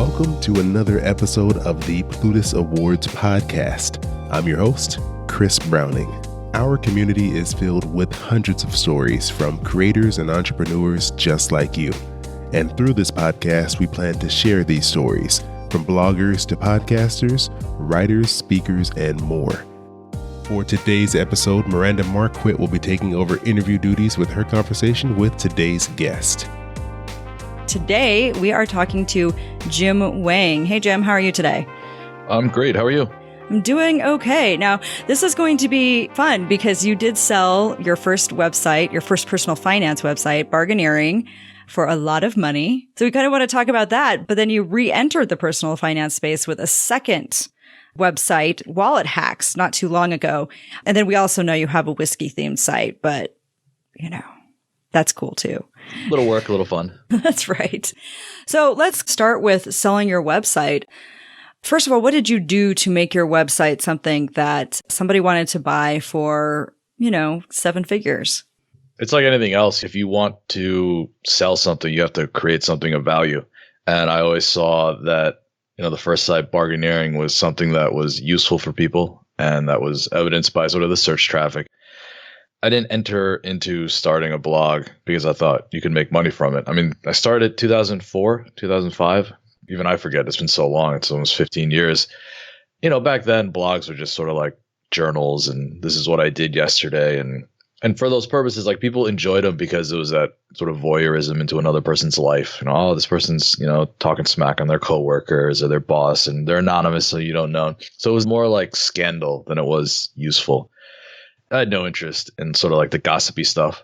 Welcome to another episode of the Plutus Awards podcast. I'm your host, Chris Browning. Our community is filled with hundreds of stories from creators and entrepreneurs just like you. And through this podcast, we plan to share these stories from bloggers to podcasters, writers, speakers, and more. For today's episode, Miranda Marquit will be taking over interview duties with her conversation with today's guest. Today, we are talking to Jim Wang. Hey, Jim, how are you today? I'm great. How are you? I'm doing okay. Now, this is going to be fun because you did sell your first website, your first personal finance website, Bargaineering, for a lot of money. So we kind of want to talk about that. But then you re-entered the personal finance space with a second website, Wallet Hacks, not too long ago. And then we also know you have a whiskey-themed site, but, that's cool too. A little work, a little fun. That's right. So let's start with selling your website. First of all, what did you do to make your website something that somebody wanted to buy for, 7 figures? It's like anything else. If you want to sell something, you have to create something of value. And I always saw that, the first site, Bargaineering, was something that was useful for people and that was evidenced by sort of the search traffic. I didn't enter into starting a blog because I thought you could make money from it. I mean, I started 2004, 2005. Even I forget. It's been so long. It's almost 15 years. Back then, blogs were just sort of like journals and this is what I did yesterday. And for those purposes, like people enjoyed them because it was that sort of voyeurism into another person's life. This person's, talking smack on their coworkers or their boss and they're anonymous, so you don't know. So it was more like scandal than it was useful. I had no interest in sort of like the gossipy stuff,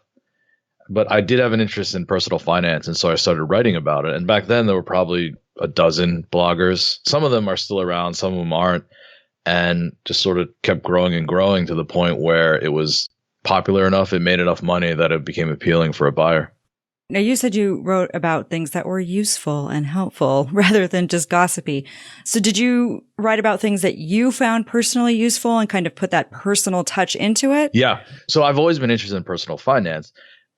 but I did have an interest in personal finance. And so I started writing about it. And back then there were probably a dozen bloggers. Some of them are still around, some of them aren't, and just sort of kept growing and growing to the point where it was popular enough. It made enough money that it became appealing for a buyer. Now, you said you wrote about things that were useful and helpful rather than just gossipy. So did you write about things that you found personally useful and kind of put that personal touch into it? Yeah. So I've always been interested in personal finance,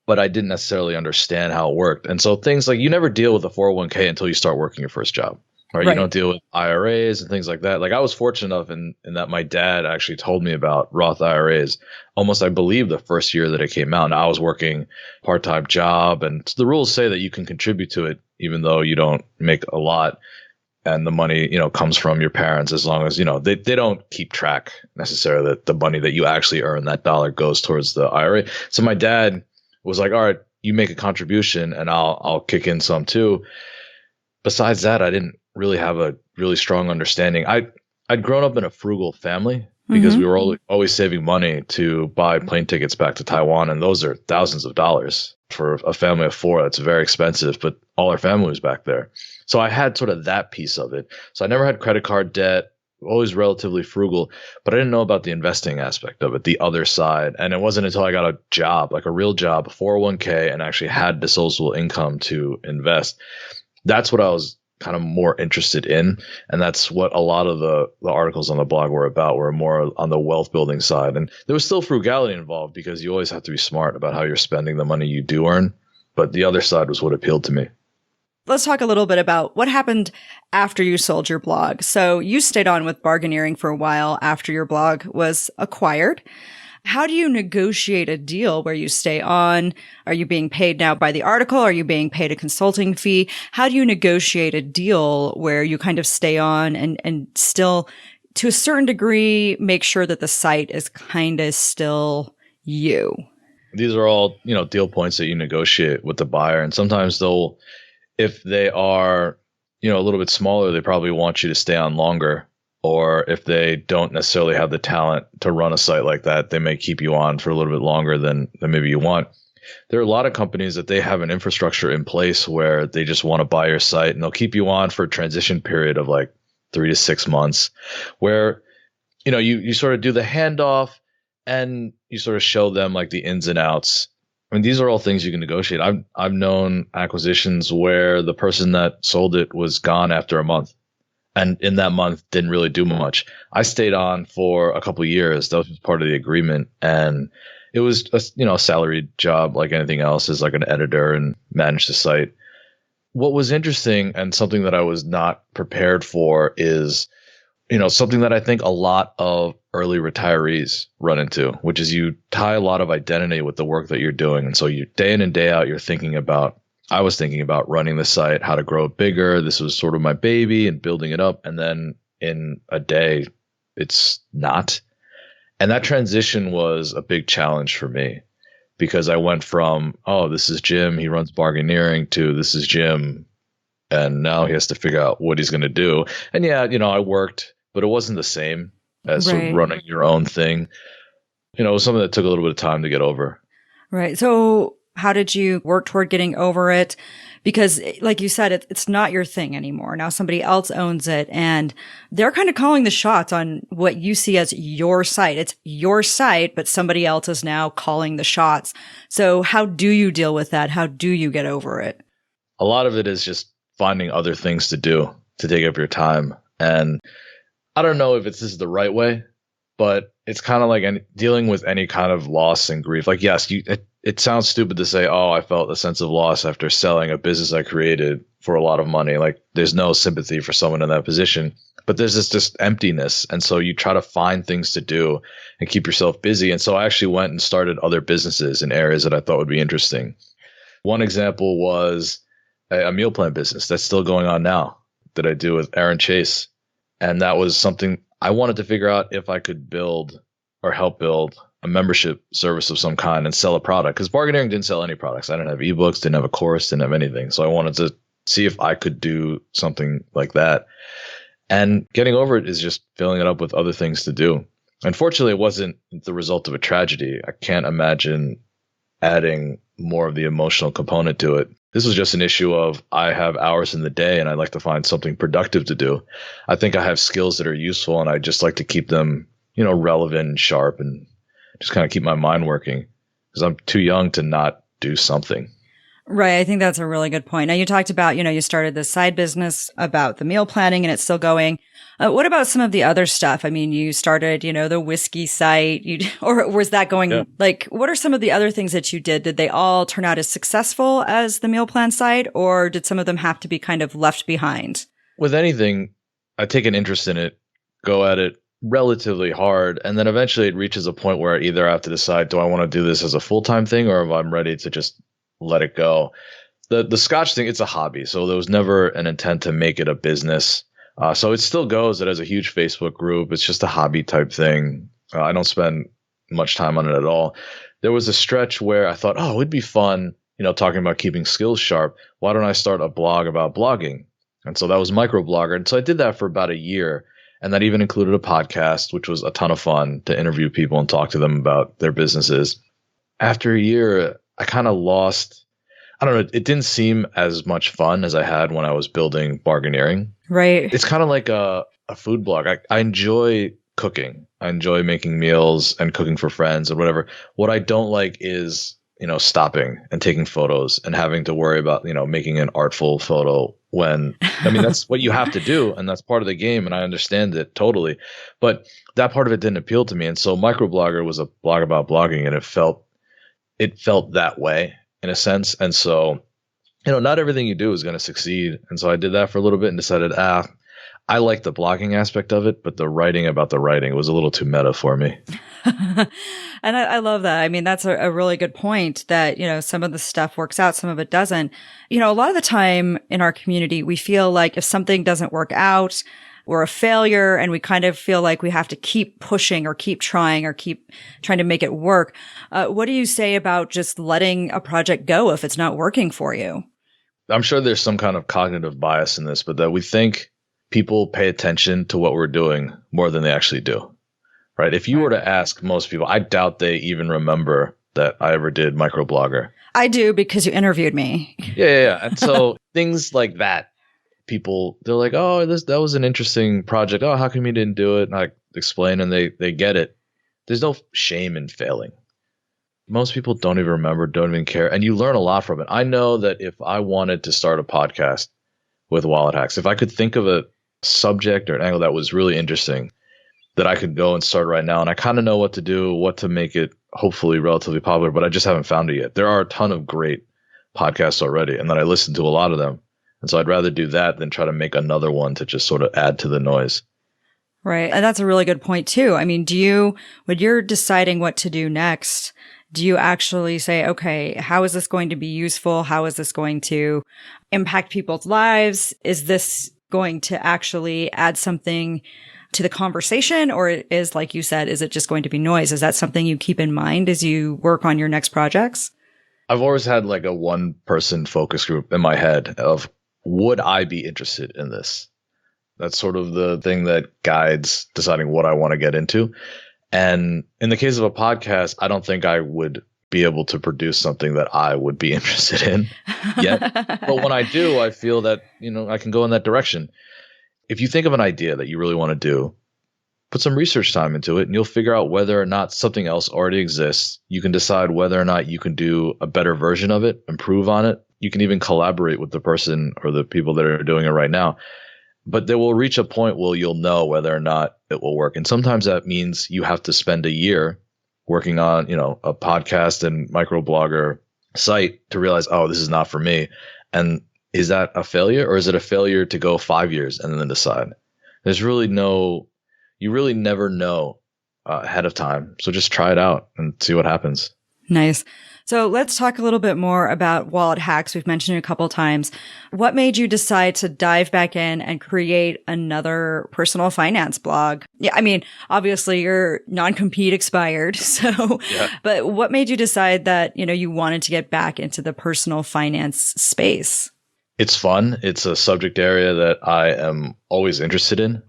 but I didn't necessarily understand how it worked. And so things like you never deal with a 401k until you start working your first job. Right? You don't deal with IRAs and things like that. Like I was fortunate enough in that my dad actually told me about Roth IRAs almost, I believe, the first year that it came out. And I was working part-time job. And the rules say that you can contribute to it even though you don't make a lot. And the money, comes from your parents as long as, they don't keep track necessarily that the money that you actually earn, that dollar goes towards the IRA. So my dad was like, all right, you make a contribution and I'll kick in some too. Besides that, I didn't really have a really strong understanding. I'd grown up in a frugal family because we were always saving money to buy plane tickets back to Taiwan. And those are thousands of dollars for a family of 4. That's very expensive, but all our family was back there. So I had sort of that piece of it. So I never had credit card debt, always relatively frugal, but I didn't know about the investing aspect of it, the other side. And it wasn't until I got a job, like a real job, a 401k, and actually had disposable income to invest. That's what I was kind of more interested in. And that's what a lot of the articles on the blog were about, were more on the wealth building side. And there was still frugality involved because you always have to be smart about how you're spending the money you do earn. But the other side was what appealed to me. Let's talk a little bit about what happened after you sold your blog. So you stayed on with Bargaineering for a while after your blog was acquired. How do you negotiate a deal where you stay on? Are you being paid now by the article? Are you being paid a consulting fee? How do you negotiate a deal where you kind of stay on and still, to a certain degree, make sure that the site is kind of still you? These are all, deal points that you negotiate with the buyer. And sometimes if they are, a little bit smaller, they probably want you to stay on longer. Or if they don't necessarily have the talent to run a site like that, they may keep you on for a little bit longer than maybe you want. There are a lot of companies that they have an infrastructure in place where they just want to buy your site and they'll keep you on for a transition period of like 3 to 6 months where, you sort of do the handoff and you sort of show them like the ins and outs. I mean, these are all things you can negotiate. I've known acquisitions where the person that sold it was gone after a month. And in that month, didn't really do much. I stayed on for a couple of years. That was part of the agreement. And it was a salaried job like anything else, as like an editor and manage the site. what was interesting and something that I was not prepared for is, something that I think a lot of early retirees run into, which is you tie a lot of identity with the work that you're doing. And so you day in and day out, I was thinking about running the site, how to grow it bigger. This was sort of my baby and building it up. And then in a day, it's not. And that transition was a big challenge for me because I went from, oh, this is Jim, he runs bargaineering, to this is Jim, and now he has to figure out what he's going to do. And yeah, I worked, but it wasn't the same as sort of running your own thing. It was something that took a little bit of time to get over. Right. So how did you work toward getting over it? Because like you said, it's not your thing anymore. Now somebody else owns it and they're kind of calling the shots on what you see as your site. It's your site, but somebody else is now calling the shots. So how do you deal with that? How do you get over it? A lot of it is just finding other things to do to take up your time. And I don't know if this is the right way, but it's kind of like dealing with any kind of loss and grief. Like, yes, it sounds stupid to say, oh, I felt a sense of loss after selling a business I created for a lot of money. Like, there's no sympathy for someone in that position, but there's this just emptiness. And so you try to find things to do and keep yourself busy. And so I actually went and started other businesses in areas that I thought would be interesting. One example was a meal plan business that's still going on now that I do with Aaron Chase. And that was something I wanted to figure out if I could build or help build a membership service of some kind and sell a product. Because bargaineering didn't sell any products. I didn't have ebooks, didn't have a course, didn't have anything. So I wanted to see if I could do something like that. And getting over it is just filling it up with other things to do. Unfortunately, it wasn't the result of a tragedy. I can't imagine adding more of the emotional component to it. This was just an issue of I have hours in the day and I'd like to find something productive to do. I think I have skills that are useful and I just like to keep them, relevant and sharp and just kind of keep my mind working because I'm too young to not do something. Right. I think that's a really good point. Now you talked about, you started this side business about the meal planning and it's still going. What about some of the other stuff? I mean, you started, the whiskey site, or was that going like, what are some of the other things that you did? Did they all turn out as successful as the meal plan site, or did some of them have to be kind of left behind? With anything, I take an interest in it, go at it relatively hard, and then eventually it reaches a point where I either have to decide, do I want to do this as a full-time thing, or if I'm ready to just let it go. The Scotch thing, it's a hobby, so there was never an intent to make it a business. So it still goes. It has a huge Facebook group. It's just a hobby type thing. I don't spend much time on it at all. There was a stretch where I thought, oh, it'd be fun, talking about keeping skills sharp. Why don't I start a blog about blogging? And so that was Microblogger. And so I did that for about a year. And that even included a podcast, which was a ton of fun to interview people and talk to them about their businesses. After a year, I kind of lost, I don't know, it didn't seem as much fun as I had when I was building bargaineering. Right. It's kind of like a food blog. I enjoy cooking. I enjoy making meals and cooking for friends and whatever. What I don't like is, stopping and taking photos and having to worry about, making an artful photo when, that's what you have to do. And that's part of the game. And I understand it totally. But that part of it didn't appeal to me. And so Microblogger was a blog about blogging and it felt that way in a sense. And so, not everything you do is going to succeed. And so I did that for a little bit and decided, I like the blogging aspect of it, but the writing about the writing was a little too meta for me. And I love that. I mean, that's a really good point that, some of the stuff works out, some of it doesn't. A lot of the time in our community, we feel like if something doesn't work out, we're a failure, and we kind of feel like we have to keep pushing or keep trying or keep trying to make it work. What do you say about just letting a project go if it's not working for you? I'm sure there's some kind of cognitive bias in this, but that we think people pay attention to what we're doing more than they actually do, right? If you were to ask most people, I doubt they even remember that I ever did Microblogger. I do, because you interviewed me. Yeah. And so things like that, people, they're like, oh, that was an interesting project. Oh, how come you didn't do it? And I explain and they get it. There's no shame in failing. Most people don't even remember, don't even care. And you learn a lot from it. I know that if I wanted to start a podcast with Wallet Hacks, if I could think of a subject or an angle that was really interesting, that I could go and start right now. And I kind of know what to do, what to make it hopefully relatively popular, but I just haven't found it yet. There are a ton of great podcasts already, and then I listen to a lot of them. And so I'd rather do that than try to make another one to just sort of add to the noise. Right. And that's a really good point too. I mean, when you're deciding what to do next, do you actually say, okay, how is this going to be useful? How is this going to impact people's lives? Is this going to actually add something to the conversation? Or is, like you said, is it just going to be noise? Is that something you keep in mind as you work on your next projects? I've always had like a one person focus group in my head of, would I be interested in this? That's sort of the thing that guides deciding what I want to get into. And in the case of a podcast, I don't think I would be able to produce something that I would be interested in yet. But when I do, I feel that, I can go in that direction. If you think of an idea that you really want to do, put some research time into it and you'll figure out whether or not something else already exists. You can decide whether or not you can do a better version of it, improve on it. You can even collaborate with the person or the people that are doing it right now. But there will reach a point where you'll know whether or not it will work. And sometimes that means you have to spend a year working on, a podcast and microblogger site to realize, oh, this is not for me. And is that a failure, or is it a failure to go 5 years and then decide? There's really you really never know ahead of time. So just try it out and see what happens. Nice. So let's talk a little bit more about wallet hacks. We've mentioned it a couple of times. What made you decide to dive back in and create another personal finance blog? Yeah, I mean, obviously your non-compete expired. So, yeah. But what made you decide that, you wanted to get back into the personal finance space? It's fun. It's a subject area that I am always interested in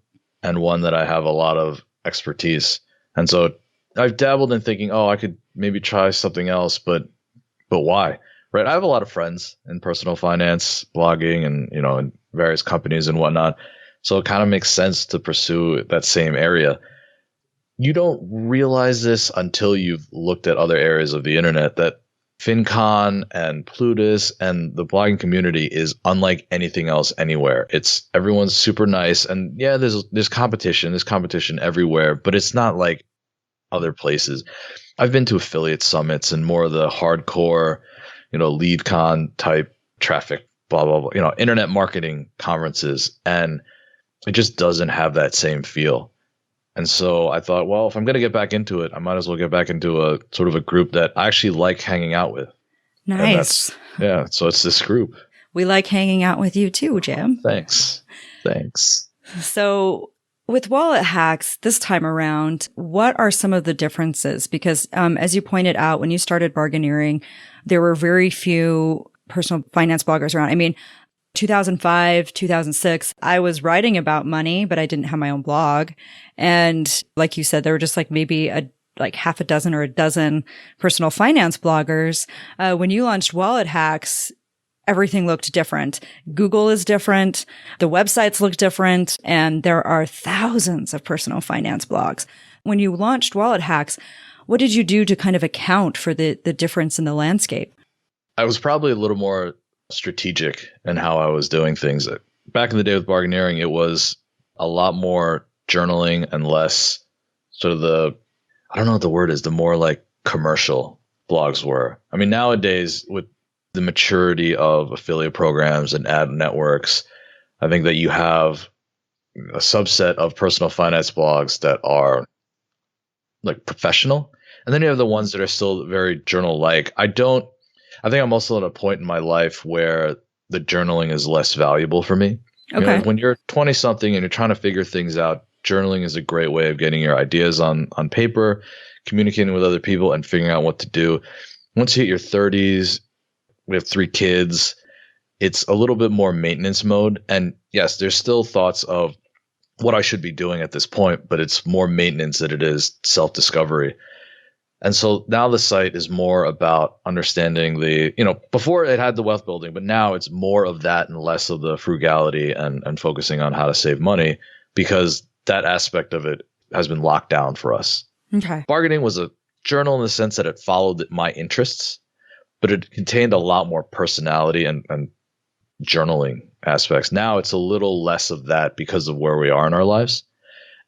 and one that I have a lot of expertise. And so I've dabbled in thinking, I could maybe try something else, but why? Right? I have a lot of friends in personal finance, blogging, and in various companies and whatnot. So it kind of makes sense to pursue that same area. You don't realize this until you've looked at other areas of the internet that FinCon and Plutus and the blogging community is unlike anything else anywhere. Everyone's super nice, and yeah, there's competition. There's competition everywhere, but it's not like other places. I've been to affiliate summits and more of the hardcore, lead con type traffic, blah, blah, blah, internet marketing conferences. And it just doesn't have that same feel. And so I thought, well, if I'm going to get back into it, I might as well get back into a sort of a group that I actually like hanging out with. Nice. Yeah. So it's this group. We like hanging out with you too, Jim. Thanks. So with wallet hacks this time around, what are some of the differences? Because as you pointed out, when you started Bargaineering, there were very few personal finance bloggers around. I mean, 2005, 2006, I was writing about money, but I didn't have my own blog. And like you said, there were just like maybe half a dozen or a dozen personal finance bloggers. When you launched wallet hacks, everything looked different. Google is different. The websites look different. And there are thousands of personal finance blogs. When you launched Wallet Hacks, what did you do to kind of account for the difference in the landscape? I was probably a little more strategic in how I was doing things. Back in the day with Bargaineering, it was a lot more journaling and less sort of I don't know what the word is, the more like commercial blogs were. I mean, nowadays with the maturity of affiliate programs and ad networks, I think that you have a subset of personal finance blogs that are like professional. And then you have the ones that are still very journal-like. I think I'm also at a point in my life where the journaling is less valuable for me. Okay. When you're 20 something and you're trying to figure things out, journaling is a great way of getting your ideas on paper, communicating with other people and figuring out what to do. Once you hit your 30s, we have 3 kids. It's a little bit more maintenance mode. And yes, there's still thoughts of what I should be doing at this point, but it's more maintenance than it is self-discovery. And so now the site is more about understanding before it had the wealth building, but now it's more of that and less of the frugality and focusing on how to save money, because that aspect of it has been locked down for us. Okay. Bargaining was a journal in the sense that it followed my interests, but it contained a lot more personality and journaling aspects. Now it's a little less of that because of where we are in our lives.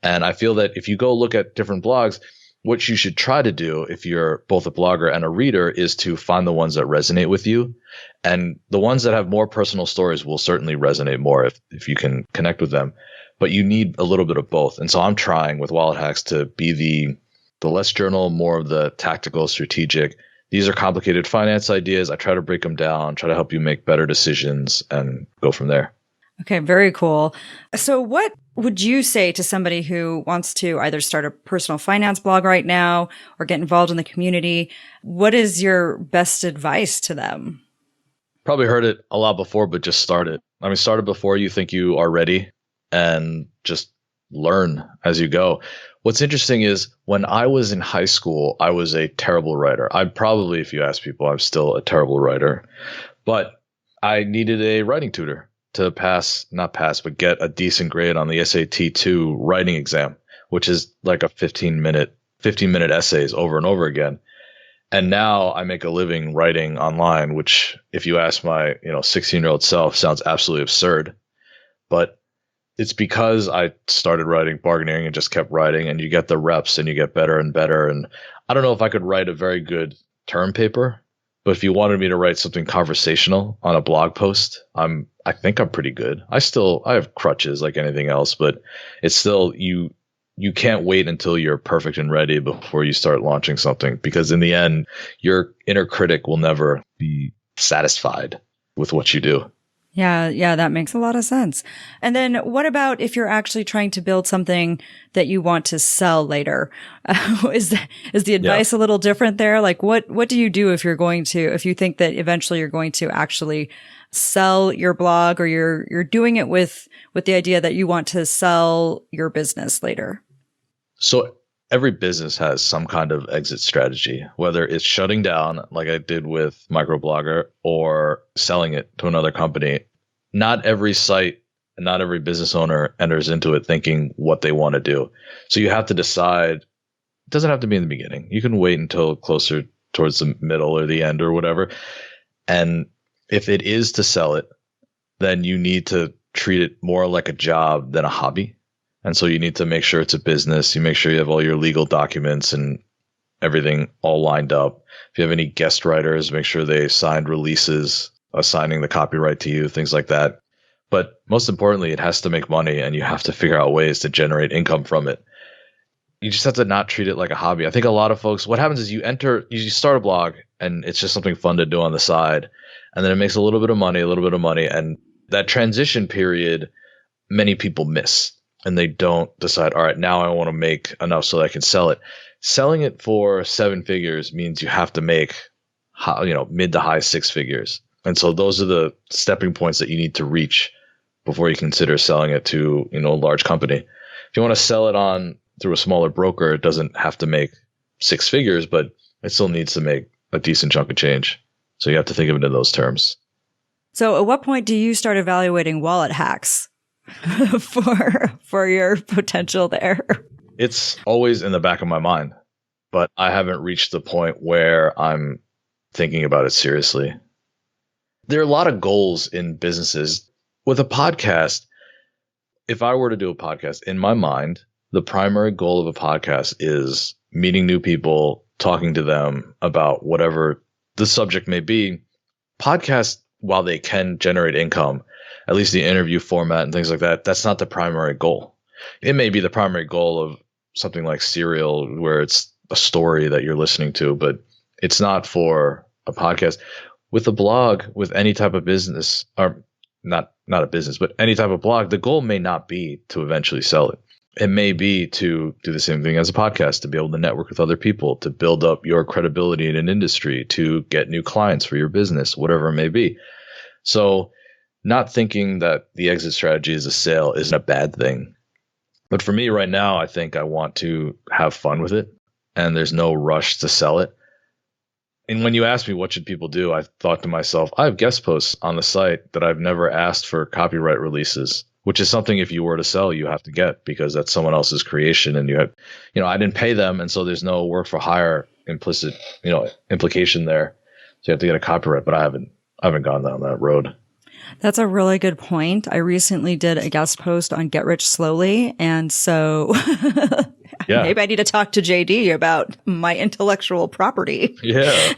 And I feel that if you go look at different blogs, what you should try to do if you're both a blogger and a reader is to find the ones that resonate with you. And the ones that have more personal stories will certainly resonate more if you can connect with them. But you need a little bit of both. And so I'm trying with Wallet Hacks to be the less journal, more of the tactical, strategic. These are complicated finance ideas. I try to break them down, try to help you make better decisions and go from there. Okay, very cool. So what would you say to somebody who wants to either start a personal finance blog right now or get involved in the community? What is your best advice to them? Probably heard it a lot before, but just start it. I mean, start it before you think you are ready and just learn as you go. What's interesting is when I was in high school, I was a terrible writer. I'm probably, if you ask people, I'm still a terrible writer, but I needed a writing tutor to not pass, but get a decent grade on the SAT-2 writing exam, which is like a 15-minute essays over and over again. And now I make a living writing online, which if you ask my 16-year-old self sounds absolutely absurd. But it's because I started writing bargaining and just kept writing, and you get the reps and you get better and better. And I don't know if I could write a very good term paper, but if you wanted me to write something conversational on a blog post, I think I'm pretty good. I have crutches like anything else, but it's still you can't wait until you're perfect and ready before you start launching something, because in the end, your inner critic will never be satisfied with what you do. Yeah, that makes a lot of sense. And then what about if you're actually trying to build something that you want to sell later? Is the advice a little different there? Like what do you do if you think that eventually you're going to actually sell your blog, or you're doing it with the idea that you want to sell your business later? So every business has some kind of exit strategy, whether it's shutting down like I did with Microblogger or selling it to another company. Not every site and not every business owner enters into it thinking what they want to do. So you have to decide. It doesn't have to be in the beginning. You can wait until closer towards the middle or the end or whatever. And if it is to sell it, then you need to treat it more like a job than a hobby. And so you need to make sure it's a business. You make sure you have all your legal documents and everything all lined up. If you have any guest writers, make sure they signed releases, assigning the copyright to you, things like that. But most importantly, it has to make money, and you have to figure out ways to generate income from it. You just have to not treat it like a hobby. I think a lot of folks, what happens is you start a blog and it's just something fun to do on the side. And then it makes a little bit of money. And that transition period, many people miss. And they don't decide, all right, now I want to make enough so that I can sell it. Selling it for 7 figures means you have to make, mid to high 6 figures. And so those are the stepping points that you need to reach before you consider selling it to, a large company. If you want to sell it through a smaller broker, it doesn't have to make 6 figures, but it still needs to make a decent chunk of change. So you have to think of it in those terms. So at what point do you start evaluating Wallet Hacks for your potential there? It's always in the back of my mind, but I haven't reached the point where I'm thinking about it seriously. There are a lot of goals in businesses. With a podcast, if I were to do a podcast, in my mind, the primary goal of a podcast is meeting new people, talking to them about whatever the subject may be. Podcasts, while they can generate income, at least the interview format and things like that, that's not the primary goal. It may be the primary goal of something like Serial, where it's a story that you're listening to, but it's not for a podcast. With a blog, with any type of business, or not a business, but any type of blog, the goal may not be to eventually sell it. It may be to do the same thing as a podcast, to be able to network with other people, to build up your credibility in an industry, to get new clients for your business, whatever it may be. So not thinking that the exit strategy is a sale isn't a bad thing. But for me right now, I think I want to have fun with it, and there's no rush to sell it. And when you ask me what should people do, I thought to myself, I have guest posts on the site that I've never asked for copyright releases, which is something if you were to sell, you have to get, because that's someone else's creation, and you have, I didn't pay them, and so there's no work for hire implicit, implication there. So you have to get a copyright, but I haven't gone down that road. That's a really good point. I recently did a guest post on Get Rich Slowly, and so Yeah. Maybe I need to talk to JD about my intellectual property. Yeah.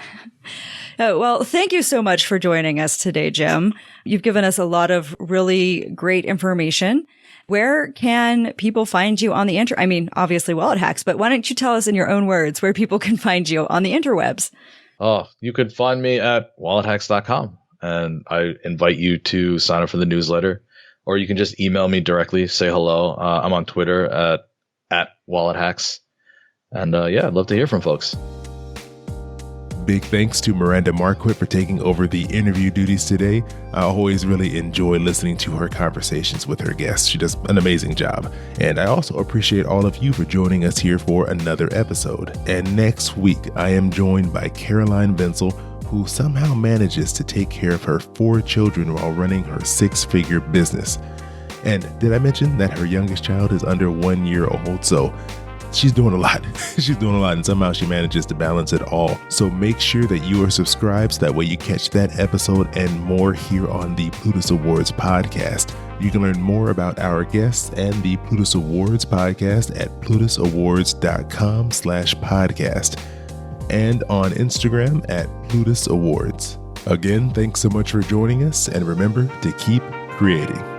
Well, thank you so much for joining us today, Jim. You've given us a lot of really great information. Where can people find you on the I mean, obviously Wallet Hacks, but why don't you tell us in your own words where people can find you on the interwebs? Oh, you could find me at wallethacks.com. And I invite you to sign up for the newsletter, or you can just email me directly, say hello. I'm on Twitter at wallethacks. And yeah, I'd love to hear from folks. Big thanks to Miranda Marquit for taking over the interview duties today. I always really enjoy listening to her conversations with her guests. She does an amazing job. And I also appreciate all of you for joining us here for another episode. And next week, I am joined by Caroline Bensel, who somehow manages to take care of her 4 children while running her 6-figure business. And did I mention that her youngest child is under 1 year old? So she's doing a lot. She's doing a lot, and somehow she manages to balance it all. So make sure that you are subscribed so that way you catch that episode and more here on the Plutus Awards podcast. You can learn more about our guests and the Plutus Awards podcast at plutusawards.com/podcast and on Instagram at Plutus Awards. Again, thanks so much for joining us, and remember to keep creating.